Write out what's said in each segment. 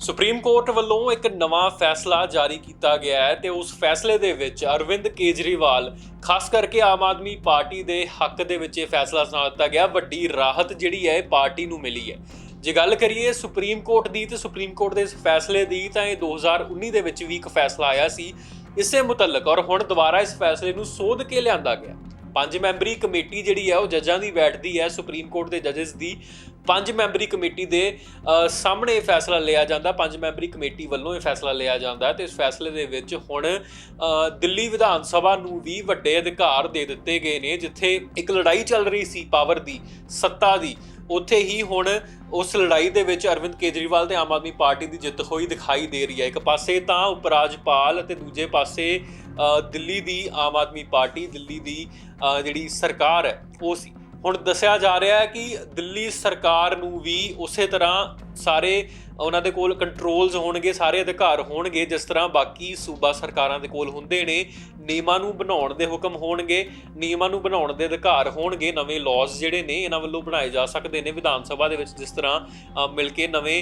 Supreme court ਵੱਲੋਂ ਇੱਕ ਨਵਾਂ ਫੈਸਲਾ ਜਾਰੀ ਕੀਤਾ ਗਿਆ ਹੈ ਤੇ ਉਸ ਫੈਸਲੇ ਦੇ ਵਿੱਚ ਅਰਵਿੰਦ ਕੇਜਰੀਵਾਲ ਖਾਸ ਕਰਕੇ ਆਮ ਆਦਮੀ ਪਾਰਟੀ ਦੇ ਹੱਕ ਦੇ ਵਿੱਚ ਇਹ ਫੈਸਲਾ ਸੁਣਾ ਦਿੱਤਾ ਗਿਆ। ਵੱਡੀ ਰਾਹਤ ਜਿਹੜੀ ਹੈ ਪਾਰਟੀ ਨੂੰ ਮਿਲੀ ਹੈ। ਜੇ ਗੱਲ ਕਰੀਏ ਸੁਪਰੀਮ ਕੋਰਟ ਦੀ ਤੇ ਸੁਪਰੀਮ ਕੋਰਟ ਦੇ ਇਸ ਫੈਸਲੇ ਦੀ ਤਾਂ ਇਹ 2019 ਦੇ ਵਿੱਚ ਵੀ ਇੱਕ ਫੈਸਲਾ ਆਇਆ ਸੀ ਇਸੇ ਮੁਤਲਕ, ਔਰ ਹੁਣ ਦੁਬਾਰਾ ਇਸ ਫੈਸਲੇ ਨੂੰ ਸੋਧ ਕੇ ਲਿਆਂਦਾ ਗਿਆ। 5 ਮੈਂਬਰੀ ਕਮੇਟੀ ਜਿਹੜੀ ਹੈ ਉਹ ਜੱਜਾਂ ਦੀ ਬੈਠਦੀ ਹੈ। ਸੁਪਰੀਮ ਕੋਰਟ ਦੇ ਜੱਜਸ ਦੀ 5 ਮੈਂਬਰੀ ਕਮੇਟੀ ਦੇ ਸਾਹਮਣੇ ਇਹ ਫੈਸਲਾ ਲਿਆ ਜਾਂਦਾ। 5 ਮੈਂਬਰੀ ਕਮੇਟੀ ਵੱਲੋਂ ਇਹ ਫੈਸਲਾ ਲਿਆ ਜਾਂਦਾ ਤੇ ਇਸ ਫੈਸਲੇ ਦੇ ਵਿੱਚ ਹੁਣ ਦਿੱਲੀ ਵਿਧਾਨ ਸਭਾ ਨੂੰ ਵੀ ਵੱਡੇ ਅਧਿਕਾਰ ਦੇ ਦਿੱਤੇ ਗਏ ਨੇ। ਜਿੱਥੇ ਇੱਕ ਲੜਾਈ ਚੱਲ ਰਹੀ ਸੀ ਪਾਵਰ ਦੀ, ਸੱਤਾ ਦੀ, ਉੱਥੇ ਹੀ ਹੁਣ ਉਸ ਲੜਾਈ ਦੇ ਵਿੱਚ ਅਰਵਿੰਦ ਕੇਜਰੀਵਾਲ ਤੇ ਆਮ ਆਦਮੀ ਪਾਰਟੀ ਦੀ ਜਿੱਤ ਹੋਈ ਦਿਖਾਈ ਦੇ ਰਹੀ ਹੈ। ਇੱਕ ਪਾਸੇ ਤਾਂ ਉਪ ਰਾਜਪਾਲ ਅਤੇ ਦੂਜੇ ਪਾਸੇ ਦਿੱਲੀ ਦੀ ਆਮ ਆਦਮੀ ਪਾਰਟੀ, ਦਿੱਲੀ ਦੀ ਜਿਹੜੀ ਸਰਕਾਰ ਹੈ ਉਹ ਸੀ। ਹੁਣ ਦੱਸਿਆ ਜਾ ਰਿਹਾ ਹੈ ਕਿ ਦਿੱਲੀ ਸਰਕਾਰ ਨੂੰ ਵੀ ਉਸੇ ਤਰ੍ਹਾਂ ਸਾਰੇ ਉਹਨਾਂ ਦੇ ਕੋਲ ਕੰਟਰੋਲਸ ਹੋਣਗੇ, ਸਾਰੇ ਅਧਿਕਾਰ ਹੋਣਗੇ ਜਿਸ ਤਰ੍ਹਾਂ ਬਾਕੀ ਸੂਬਾ ਸਰਕਾਰਾਂ ਦੇ ਕੋਲ ਹੁੰਦੇ ਨੇ। ਨਿਯਮਾਂ ਨੂੰ ਬਣਾਉਣ ਦੇ ਹੁਕਮ ਹੋਣਗੇ, ਨਿਯਮਾਂ ਨੂੰ ਬਣਾਉਣ ਦੇ ਅਧਿਕਾਰ ਹੋਣਗੇ। ਨਵੇਂ ਲਾਜ਼ ਜਿਹੜੇ ਨੇ ਇਹਨਾਂ ਵੱਲੋਂ ਬਣਾਏ ਜਾ ਸਕਦੇ ਨੇ ਵਿਧਾਨ ਸਭਾ ਦੇ ਵਿੱਚ, ਜਿਸ ਤਰ੍ਹਾਂ ਮਿਲ ਕੇ ਨਵੇਂ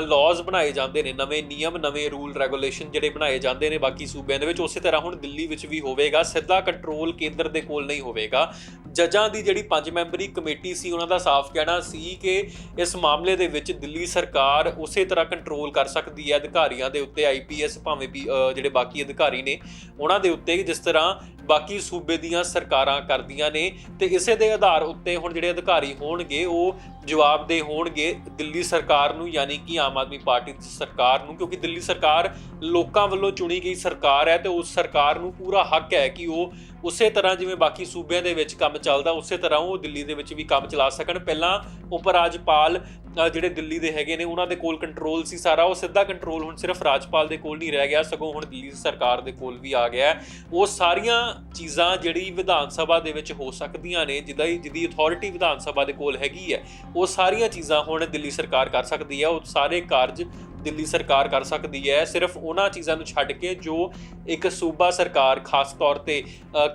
ਲਾਜ਼ ਬਣਾਏ ਜਾਂਦੇ ਨੇ, ਨਵੇਂ ਨਿਯਮ, ਨਵੇਂ ਰੂਲ ਰੈਗੂਲੇਸ਼ਨ ਜਿਹੜੇ ਬਣਾਏ ਜਾਂਦੇ ਨੇ ਬਾਕੀ ਸੂਬਿਆਂ ਦੇ ਵਿੱਚ, ਉਸੇ ਤਰ੍ਹਾਂ ਹੁਣ ਦਿੱਲੀ ਵਿੱਚ ਵੀ ਹੋਵੇਗਾ। ਸਿੱਧਾ ਕੰਟਰੋਲ ਕੇਂਦਰ ਦੇ ਕੋਲ ਨਹੀਂ ਹੋਵੇਗਾ। ਜੱਜਾਂ ਦੀ ਜਿਹੜੀ 5 ਮੈਂਬਰੀ ਕਮੇਟੀ ਸੀ ਉਹਨਾਂ ਦਾ ਸਾਫ਼ ਕਹਿਣਾ ਸੀ ਕਿ ਇਸ ਮਾਮਲੇ ਦੇ ਵਿੱਚ ਦਿੱਲੀ ਸਰਕਾਰ ਉਸੇ ਤਰ੍ਹਾਂ ਕੰਟਰੋਲ ਕਰ ਸਕਦੀ ਹੈ ਅਧਿਕਾਰੀਆਂ ਦੇ ਉੱਤੇ, IPS ਭਾਵੇਂ ਵੀ ਜਿਹੜੇ ਬਾਕੀ ਅਧਿਕਾਰੀ ਨੇ ਉਹਨਾਂ ਦੇ ਉੱਤੇ, ਜਿਸ ਤਰ੍ਹਾਂ ਬਾਕੀ ਸੂਬੇ ਦੀਆਂ ਸਰਕਾਰਾਂ ਕਰਦੀਆਂ ਨੇ। ਤੇ ਇਸੇ ਦੇ ਆਧਾਰ ਉੱਤੇ ਹੁਣ ਜਿਹੜੇ ਅਧਿਕਾਰੀ ਹੋਣਗੇ ਉਹ ਜਵਾਬਦੇਹ ਹੋਣਗੇ ਦਿੱਲੀ ਸਰਕਾਰ ਨੂੰ, ਯਾਨੀ ਕਿ ਆਮ ਆਦਮੀ ਪਾਰਟੀ ਦੀ ਸਰਕਾਰ ਨੂੰ, ਕਿਉਂਕਿ ਦਿੱਲੀ ਸਰਕਾਰ ਲੋਕਾਂ ਵੱਲੋਂ ਚੁਣੀ ਗਈ ਸਰਕਾਰ ਹੈ ਤੇ ਉਸ ਸਰਕਾਰ ਨੂੰ ਪੂਰਾ ਹੱਕ ਹੈ ਕਿ ਉਹ ਉਸੇ ਤਰ੍ਹਾਂ ਜਿਵੇਂ ਬਾਕੀ ਸੂਬਿਆਂ ਦੇ ਵਿੱਚ ਕੰਮ ਚੱਲਦਾ ਉਸੇ ਤਰ੍ਹਾਂ ਉਹ ਦਿੱਲੀ ਦੇ ਵਿੱਚ ਵੀ ਕੰਮ ਚਲਾ ਸਕਣ। ਪਹਿਲਾਂ ਉਪ ਰਾਜਪਾਲ ਜਿਹੜੇ ਦਿੱਲੀ ਦੇ ਹੈਗੇ ਨੇ ਉਹਨਾਂ ਦੇ ਕੋਲ ਕੰਟਰੋਲ ਸੀ ਸਾਰਾ, ਉਹ ਸਿੱਧਾ ਕੰਟਰੋਲ ਹੁਣ ਸਿਰਫ ਰਾਜਪਾਲ ਦੇ ਕੋਲ ਨਹੀਂ ਰਹਿ ਗਿਆ, ਸਗੋਂ ਹੁਣ ਦਿੱਲੀ ਸਰਕਾਰ ਦੇ ਕੋਲ ਵੀ ਆ ਗਿਆ। ਉਹ ਸਾਰੀਆਂ ਚੀਜ਼ਾਂ ਜਿਹੜੀ ਵਿਧਾਨ ਸਭਾ ਦੇ ਵਿੱਚ ਹੋ ਸਕਦੀਆਂ ਨੇ, ਜਿਹਦੀ ਅਥਾਰਟੀ ਵਿਧਾਨ ਸਭਾ ਦੇ ਕੋਲ ਹੈਗੀ ਹੈ, ਉਹ ਸਾਰੀਆਂ ਚੀਜ਼ਾਂ ਹੁਣ ਦਿੱਲੀ ਸਰਕਾਰ ਕਰ ਸਕਦੀ ਹੈ। ਉਹ ਸਾਰੇ ਕਾਰਜ ਦਿੱਲੀ ਸਰਕਾਰ ਕਰ ਸਕਦੀ ਹੈ, ਸਿਰਫ ਉਹਨਾਂ ਚੀਜ਼ਾਂ ਨੂੰ ਛੱਡ ਕੇ ਜੋ ਇੱਕ ਸੂਬਾ ਸਰਕਾਰ ਖਾਸ ਤੌਰ ਤੇ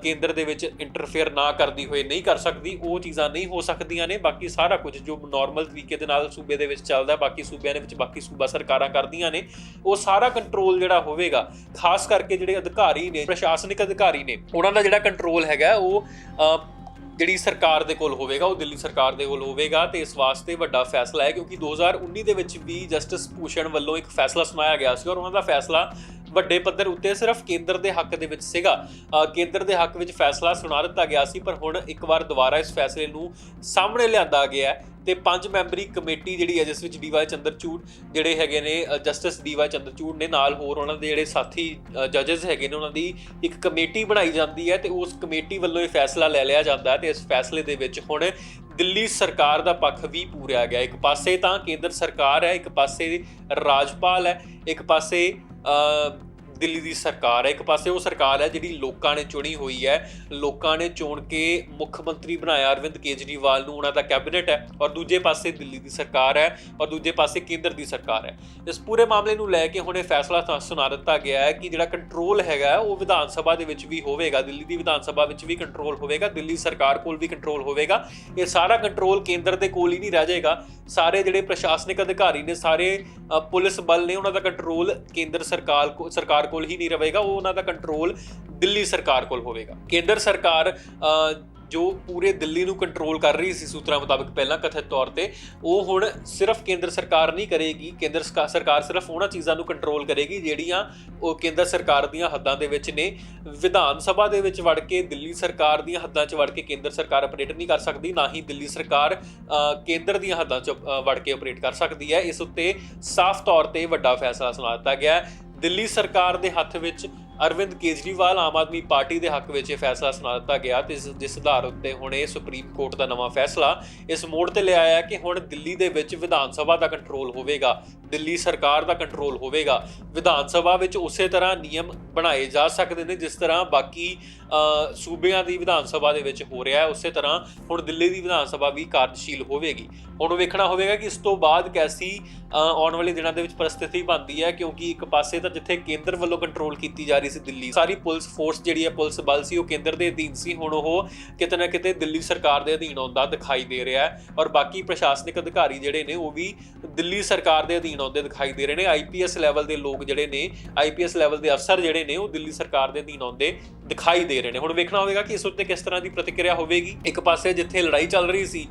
ਕੇਂਦਰ ਦੇ ਵਿੱਚ ਇੰਟਰਫੇਅਰ ਨਾ ਕਰਦੀ ਹੋਏ ਨਹੀਂ ਕਰ ਸਕਦੀ। ਉਹ ਚੀਜ਼ਾਂ ਨਹੀਂ ਹੋ ਸਕਦੀਆਂ ਨੇ। ਬਾਕੀ ਸਾਰਾ ਕੁਝ ਜੋ ਨਾਰਮਲ ਤਰੀਕੇ ਦੇ ਨਾਲ ਸੂਬੇ ਦੇ ਵਿੱਚ ਚੱਲਦਾ, ਬਾਕੀ ਸੂਬਿਆਂ ਦੇ ਵਿੱਚ ਬਾਕੀ ਸੂਬਾ ਸਰਕਾਰਾਂ ਕਰਦੀਆਂ ਨੇ, ਉਹ ਸਾਰਾ ਕੰਟਰੋਲ ਜਿਹੜਾ ਹੋਵੇਗਾ, ਖਾਸ ਕਰਕੇ ਜਿਹੜੇ ਅਧਿਕਾਰੀ ਨੇ, ਪ੍ਰਸ਼ਾਸਨਿਕ ਅਧਿਕਾਰੀ ਨੇ, ਉਹਨਾਂ ਦਾ ਜਿਹੜਾ ਕੰਟਰੋਲ ਹੈਗਾ ਉਹ ਜਿਹੜੀ ਸਰਕਾਰ ਦੇ ਕੋਲ ਹੋਵੇਗਾ, ਉਹ ਦਿੱਲੀ ਸਰਕਾਰ ਦੇ ਕੋਲ ਹੋਵੇਗਾ। ਤੇ ਇਸ ਵਾਸਤੇ ਵੱਡਾ ਫੈਸਲਾ ਹੈ ਕਿਉਂਕਿ 2019 ਦੇ ਵਿੱਚ ਵੀ ਜਸਟਿਸ ਭੂਸ਼ਣ ਵੱਲੋਂ ਇੱਕ ਫੈਸਲਾ ਸੁਣਾਇਆ ਗਿਆ ਸੀ ਔਰ ਉਹਨਾਂ ਦਾ ਫੈਸਲਾ ਵੱਡੇ ਪੱਧਰ ਉੱਤੇ ਸਿਰਫ ਕੇਂਦਰ ਦੇ ਹੱਕ ਦੇ ਵਿੱਚ ਸੀਗਾ। ਕੇਂਦਰ ਦੇ ਹੱਕ ਵਿੱਚ ਫੈਸਲਾ ਸੁਣਾ ਦਿੱਤਾ ਗਿਆ ਸੀ, ਪਰ ਹੁਣ ਇੱਕ ਵਾਰ ਦੁਬਾਰਾ ਇਸ ਫੈਸਲੇ ਨੂੰ ਸਾਹਮਣੇ ਲਿਆਂਦਾ ਗਿਆ ਤੇ 5 ਮੈਂਬਰੀ ਕਮੇਟੀ ਜਿਹੜੀ ਹੈ, ਜਿਸ ਵਿੱਚ DY ਚੰਦਰਚੂੜ ਜਿਹੜੇ ਹੈਗੇ ਨੇ, ਜਸਟਿਸ DY ਚੰਦਰਚੂੜ ਨੇ, ਨਾਲ ਹੋਰ ਉਹਨਾਂ ਦੇ ਜਿਹੜੇ ਸਾਥੀ ਜੱਜਸ ਹੈਗੇ ਨੇ, ਉਹਨਾਂ ਦੀ ਇੱਕ ਕਮੇਟੀ ਬਣਾਈ ਜਾਂਦੀ ਹੈ ਤੇ ਉਸ ਕਮੇਟੀ ਵੱਲੋਂ ਇਹ ਫੈਸਲਾ ਲੈ ਲਿਆ ਜਾਂਦਾ ਹੈ। ਤੇ ਇਸ ਫੈਸਲੇ ਦੇ ਵਿੱਚ ਹੁਣ ਦਿੱਲੀ ਸਰਕਾਰ ਦਾ ਪੱਖ ਵੀ ਪੂਰਿਆ ਗਿਆ। ਇੱਕ ਪਾਸੇ ਤਾਂ ਕੇਂਦਰ ਸਰਕਾਰ ਹੈ, ਇੱਕ ਪਾਸੇ ਰਾਜਪਾਲ ਹੈ, ਇੱਕ ਪਾਸੇ ਦਿੱਲੀ ਦੀ ਸਰਕਾਰ ਹੈ, ਇੱਕ ਪਾਸੇ ਉਹ ਸਰਕਾਰ ਹੈ ਜਿਹੜੀ ਲੋਕਾਂ ਨੇ ਚੁਣੀ ਹੋਈ ਹੈ। ਲੋਕਾਂ ਨੇ ਚੁਣ ਕੇ ਮੁੱਖ ਮੰਤਰੀ ਬਣਾਇਆ ਅਰਵਿੰਦ ਕੇਜਰੀਵਾਲ ਨੂੰ, ਉਹਨਾਂ ਦਾ ਕੈਬਨਿਟ ਹੈ, ਔਰ ਦੂਜੇ ਪਾਸੇ ਦਿੱਲੀ ਦੀ ਸਰਕਾਰ ਹੈ ਔਰ ਦੂਜੇ ਪਾਸੇ ਕੇਂਦਰ ਦੀ ਸਰਕਾਰ ਹੈ। ਇਸ ਪੂਰੇ ਮਾਮਲੇ ਨੂੰ ਲੈ ਕੇ ਹੁਣ ਇਹ ਫੈਸਲਾ ਸੁਣਾ ਦਿੱਤਾ ਗਿਆ ਹੈ ਕਿ ਜਿਹੜਾ ਕੰਟਰੋਲ ਹੈਗਾ ਉਹ ਵਿਧਾਨ ਸਭਾ ਦੇ ਵਿੱਚ ਵੀ ਹੋਵੇਗਾ, ਦਿੱਲੀ ਦੀ ਵਿਧਾਨ ਸਭਾ ਵਿੱਚ ਵੀ ਕੰਟਰੋਲ ਹੋਵੇਗਾ, ਦਿੱਲੀ ਸਰਕਾਰ ਕੋਲ ਵੀ ਕੰਟਰੋਲ ਹੋਵੇਗਾ। ਇਹ ਸਾਰਾ ਕੰਟਰੋਲ ਕੇਂਦਰ ਦੇ ਕੋਲ ਹੀ ਨਹੀਂ ਰਹਿ ਜਾਏਗਾ। ਸਾਰੇ ਜਿਹੜੇ ਪ੍ਰਸ਼ਾਸਨਿਕ ਅਧਿਕਾਰੀ ਨੇ, ਸਾਰੇ ਪੁਲਿਸ ਬਲ ਨੇ, ਉਹਨਾਂ ਦਾ ਕੰਟਰੋਲ ਕੇਂਦਰ ਸਰਕਾਰ ਕੋਲ ਹੀ ਨਹੀਂ ਰਹੇਗਾ, ਉਹ ਉਹਨਾਂ ਦਾ ਕੰਟਰੋਲ ਦਿੱਲੀ ਸਰਕਾਰ ਕੋਲ ਹੋਵੇਗਾ। ਕੇਂਦਰ ਸਰਕਾਰ ਜੋ ਪੂਰੇ ਦਿੱਲੀ ਨੂੰ ਕੰਟਰੋਲ ਕਰ ਰਹੀ ਸੀ ਸੂਤਰਾਂ ਮੁਤਾਬਕ ਪਹਿਲਾਂ ਕਥਿਤ ਤੌਰ ਤੇ, ਉਹ ਹੁਣ ਸਿਰਫ ਕੇਂਦਰ ਸਰਕਾਰ ਨਹੀਂ ਕਰੇਗੀ। ਕੇਂਦਰ ਸਰਕਾਰ ਸਿਰਫ ਉਹਨਾਂ ਚੀਜ਼ਾਂ ਨੂੰ ਕੰਟਰੋਲ ਕਰੇਗੀ ਜਿਹੜੀਆਂ ਉਹ ਕੇਂਦਰ ਸਰਕਾਰ ਦੀਆਂ ਹੱਦਾਂ ਦੇ ਵਿੱਚ ਨੇ। ਵਿਧਾਨ ਸਭਾ ਦੇ ਵਿੱਚ ਵੜ ਕੇ ਦਿੱਲੀ ਸਰਕਾਰ ਦੀਆਂ ਹੱਦਾਂ 'ਚ ਵੜ ਕੇ ਕੇਂਦਰ ਸਰਕਾਰ ਆਪਰੇਟ ਨਹੀਂ ਕਰ ਸਕਦੀ, ਨਾ ਹੀ ਦਿੱਲੀ ਸਰਕਾਰ ਕੇਂਦਰ ਦੀਆਂ ਹੱਦਾਂ 'ਚ ਵੜ ਕੇ ਆਪਰੇਟ ਕਰ ਸਕਦੀ ਹੈ। ਇਸ ਉੱਤੇ ਸਾਫ਼ ਤੌਰ ਤੇ ਵੱਡਾ ਫੈਸਲਾ ਸੁਣਾ ਦਿੱਤਾ ਗਿਆ। ਦਿੱਲੀ ਸਰਕਾਰ ਦੇ ਹੱਥ ਵਿੱਚ ਅਰਵਿੰਦ ਕੇਜਰੀਵਾਲ, ਆਮ ਆਦਮੀ ਪਾਰਟੀ ਦੇ ਹੱਕ ਵਿੱਚ ਇਹ ਫੈਸਲਾ ਸੁਣਾ ਦਿੱਤਾ ਗਿਆ ਤੇ ਜਿਸ ਆਧਾਰ ਉੱਤੇ ਹੁਣ ਇਹ ਸੁਪਰੀਮ ਕੋਰਟ ਦਾ ਨਵਾਂ ਫੈਸਲਾ ਇਸ ਮੋੜ ਤੇ ਲਿਆਇਆ ਕਿ ਹੁਣ ਦਿੱਲੀ ਦੇ ਵਿੱਚ ਵਿਧਾਨ ਸਭਾ ਦਾ ਕੰਟਰੋਲ ਹੋਵੇਗਾ, ਦਿੱਲੀ ਸਰਕਾਰ ਦਾ ਕੰਟਰੋਲ ਹੋਵੇਗਾ। ਵਿਧਾਨ ਸਭਾ ਵਿੱਚ ਉਸੇ ਤਰ੍ਹਾਂ ਨਿਯਮ ਬਣਾਏ ਜਾ ਸਕਦੇ ਨੇ ਜਿਸ ਤਰ੍ਹਾਂ ਬਾਕੀ ਸੂਬਿਆਂ ਦੀ ਵਿਧਾਨ ਸਭਾ ਦੇ ਵਿੱਚ ਹੋ ਰਿਹਾ ਹੈ, ਉਸੇ ਤਰ੍ਹਾਂ ਹੁਣ ਦਿੱਲੀ ਦੀ ਵਿਧਾਨ ਸਭਾ ਵੀ ਕਾਰਜਸ਼ੀਲ ਹੋਵੇਗੀ। ਹੁਣ ਵੇਖਣਾ ਹੋਵੇਗਾ ਕਿ ਇਸ ਤੋਂ ਬਾਅਦ ਕੈਸੀ ਆਉਣ ਵਾਲੇ ਦਿਨਾਂ ਦੇ ਵਿੱਚ ਪਰਿਸਥਿਤੀ ਬਣਦੀ ਹੈ, ਕਿਉਂਕਿ ਇੱਕ ਪਾਸੇ ਤਾਂ ਜਿੱਥੇ ਕੇਂਦਰ ਵੱਲੋਂ ਕੰਟਰੋਲ ਕੀਤੀ ਜਾ ਰਹੀ ਰਹੀ ਸੀ ਦਿੱਲੀ। ਸਾਰੀ ਪੁਲਿਸ ਫੋਰਸ ਜਿਹੜੀ ਹੈ, ਪੁਲਿਸ ਬਲ ਸੀ, ਉਹ ਕੇਂਦਰ ਦੇ ਅਧੀਨ ਸੀ। ਹੁਣ ਉਹ ਕਿਤੇ ਨਾ ਕਿਤੇ ਦਿੱਲੀ ਸਰਕਾਰ ਦੇ ਅਧੀਨ ਆਉਂਦਾ ਦਿਖਾਈ ਦੇ ਰਿਹਾ ਹੈ ਔਰ ਬਾਕੀ ਪ੍ਰਸ਼ਾਸਨਿਕ ਅਧਿਕਾਰੀ ਜਿਹੜੇ ਨੇ ਉਹ ਵੀ ਦਿੱਲੀ ਸਰਕਾਰ ਦੇ ਅਧੀਨ ਆਉਂਦੇ ਦਿਖਾਈ ਦੇ ਰਹੇ ਨੇ। ਆਈਪੀਐਸ ਲੈਵਲ ਦੇ ਲੋਕ ਜਿਹੜੇ ਨੇ, ਆਈਪੀਐਸ ਲੈਵਲ ਦੇ ਅਫਸਰ ਜਿਹੜੇ ਨੇ ਉਹ ਦਿੱਲੀ ਸਰਕਾਰ ਦੇ ਅਧੀਨ ਆਉਂਦੇ ਦਿਖਾਈ ਦੇ ਰਹੇ ਨੇ। ਹੁਣ ਵੇਖਣਾ ਹੋਵੇਗਾ ਕਿ ਇਸ ਉੱਤੇ ਕਿਸ ਤਰ੍ਹਾਂ ਦੀ ਪ੍ਰਤੀਕਿਰਿਆ ਹੋਵੇਗੀ। ਇੱਕ ਪਾਸੇ ਜਿੱਥੇ ਲੜਾਈ ਚੱਲ ਰਹੀ ਸੀ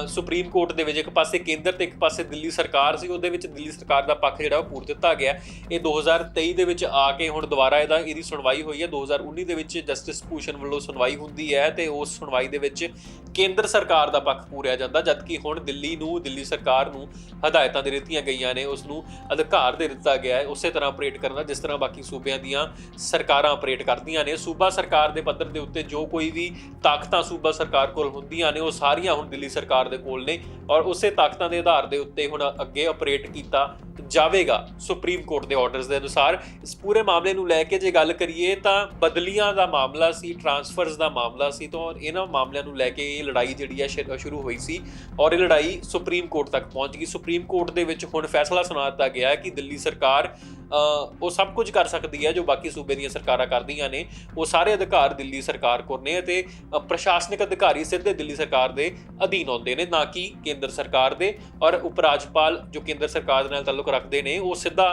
ਸੁਪਰੀਮ ਕੋਰਟ ਦੇ ਵਿੱਚ, ਇੱਕ ਪਾਸੇ ਕੇਂਦਰ ਤੇ ਇੱਕ ਪਾਸੇ ਦਿੱਲੀ ਸਰਕਾਰ ਸੀ, ਉਹਦੇ ਵਿੱਚ ਦਿੱਲੀ ਸਰਕਾਰ ਦਾ ਪੱਖ ਜਿਹੜਾ ਉਹ ਪੂਰ ਦਿੱਤਾ ਗਿਆ। ਇਹ 2023 ਦੇ ਵਿੱਚ ਆ ਕੇ ਹੁਣ ਦੁਬਾਰਾ ਇਹਦੀ ਸੁਣਵਾਈ ਹੋਈ ਹੈ। 2019 ਦੇ ਵਿੱਚ ਜਸਟਿਸ ਭੂਸ਼ਣ ਵੱਲੋਂ ਸੁਣਵਾਈ ਹੁੰਦੀ ਹੈ ਤੇ ਉਸ ਸੁਣਵਾਈ ਦੇ ਵਿੱਚ ਕੇਂਦਰ ਸਰਕਾਰ ਦਾ ਪੱਖ ਪੂਰਿਆ ਜਾਂਦਾ, ਜਦਕਿ ਹੁਣ ਦਿੱਲੀ ਸਰਕਾਰ ਨੂੰ ਹਦਾਇਤਾਂ ਦੇ ਦਿੱਤੀਆਂ ਗਈਆਂ ਨੇ, ਉਸ ਨੂੰ ਅਧਿਕਾਰ ਦੇ ਦਿੱਤਾ ਗਿਆ ਹੈ ਉਸੇ ਤਰ੍ਹਾਂ ਆਪਰੇਟ ਕਰਨ ਦਾ ਜਿਸ ਤਰ੍ਹਾਂ ਬਾਕੀ ਸੂਬਿਆਂ ਦੀਆਂ ਸਰਕਾਰਾਂ ਆਪਰੇਟ ਕਰਦੀਆਂ ਨੇ। ਸੂਬਾ ਸਰਕਾਰ ਦੇ ਪੱਧਰ ਦੇ ਉੱਤੇ ਜੋ ਕੋਈ ਵੀ ਤਾਕਤਾਂ ਸੂਬਾ ਸਰਕਾਰ ਕੋਲ ਹੁੰਦੀਆਂ ਨੇ ਉਹ ਸਾਰੀਆਂ ਹੁਣ ਦਿੱਲੀ ਸਰਕਾਰ ਦੇ ਕੋਲ ਨੇ ਔਰ ਉਸੇ ਤਾਕਤਾਂ ਦੇ ਆਧਾਰ ਦੇ ਉੱਤੇ ਹੁਣ ਅੱਗੇ ਆਪਰੇਟ ਕੀਤਾ ਜਾਵੇਗਾ ਸੁਪਰੀਮ ਕੋਰਟ ਦੇ ਆਰਡਰਸ ਦੇ ਅਨੁਸਾਰ। ਇਸ ਪੂਰੇ ਮਾਮਲੇ ਨੂੰ ਲੈ ਕੇ ਜੇ ਗੱਲ ਕਰੀਏ ਤਾਂ ਬਦਲੀਆਂ ਦਾ ਮਾਮਲਾ ਸੀ, ਟ੍ਰਾਂਸਫਰਸ ਦਾ ਮਾਮਲਾ ਸੀ, ਤਾਂ ਇਹਨਾਂ ਮਾਮਲਿਆਂ ਨੂੰ ਲੈ ਕੇ ਇਹ ਲੜਾਈ ਜਿਹੜੀ ਹੈ ਸ਼ੁਰੂ ਹੋਈ ਸੀ ਔਰ ਇਹ ਲੜਾਈ ਸੁਪਰੀਮ ਕੋਰਟ ਤੱਕ ਪਹੁੰਚ ਗਈ। ਸੁਪਰੀਮ ਕੋਰਟ ਦੇ ਵਿੱਚ ਹੁਣ ਫੈਸਲਾ ਸੁਣਾ ਦਿੱਤਾ ਗਿਆ ਕਿ ਦਿੱਲੀ ਸਰਕਾਰ ਉਹ ਸਭ ਕੁਝ ਕਰ ਸਕਦੀ ਹੈ ਜੋ ਬਾਕੀ ਸੂਬੇ ਦੀਆਂ ਸਰਕਾਰਾਂ ਕਰਦੀਆਂ ਨੇ। ਉਹ ਸਾਰੇ ਅਧਿਕਾਰ ਦਿੱਲੀ ਸਰਕਾਰ ਕੋਲ ਨੇ ਅਤੇ ਪ੍ਰਸ਼ਾਸਨਿਕ ਅਧਿਕਾਰੀ ਸਿੱਧੇ ਦਿੱਲੀ ਸਰਕਾਰ ਦੇ ਅਧੀਨ ਆਉਂਦੇ ਨੇ, ਨਾ ਕਿ ਕੇਂਦਰ ਸਰਕਾਰ ਦੇ। ਔਰ ਉਪ ਰਾਜਪਾਲ ਜੋ ਕੇਂਦਰ ਸਰਕਾਰ ਦੇ ਨਾਲ ਤਾਲੁਕ ਰੱਖਦੇ ਨੇ ਉਹ ਸਿੱਧਾ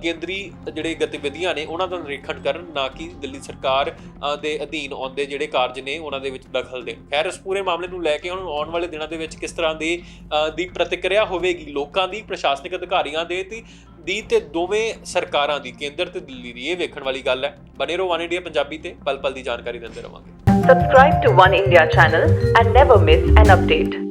ਕੇਂਦਰੀ ਜਿਹੜੇ ਗਤੀਵਿਧੀਆਂ ਨੇ ਉਹਨਾਂ ਦਾ ਨਿਰੀਖਣ ਕਰਨ, ਨਾ ਕਿ ਦਿੱਲੀ ਸਰਕਾਰ ਦੇ ਅਧੀਨ ਆਉਂਦੇ ਜਿਹੜੇ ਕਾਰਜ ਨੇ ਉਹਨਾਂ ਦੇ ਵਿੱਚ ਦਖਲ ਦੇਣ। ਖੈਰ, ਇਸ ਪੂਰੇ ਮਾਮਲੇ ਨੂੰ ਲੈ ਕੇ ਹੁਣ ਆਉਣ ਵਾਲੇ ਦਿਨਾਂ ਦੇ ਵਿੱਚ ਕਿਸ ਤਰ੍ਹਾਂ ਦੀ ਪ੍ਰਤੀਕਿਰਿਆ ਹੋਵੇਗੀ ਲੋਕਾਂ ਦੀ, ਪ੍ਰਸ਼ਾਸਨਿਕ ਅਧਿਕਾਰੀਆਂ ਦੇ ਤੇ ਦੋਵੇਂ ਸਰਕਾਰਾਂ ਦੀ, ਕੇਂਦਰ ਤੇ ਦਿੱਲੀ ਦੀ, ਇਹ ਵੇਖਣ ਵਾਲੀ ਗੱਲ ਹੈ। ਬਨੇ ਰਹੋ ਵਨ ਇੰਡੀਆ ਪੰਜਾਬੀ ਤੇ, ਪਲ ਪਲ ਦੀ ਜਾਣਕਾਰੀ ਦਿੰਦੇ ਰਵਾਂਗੇ। Subscribe to One India channel and never miss an update.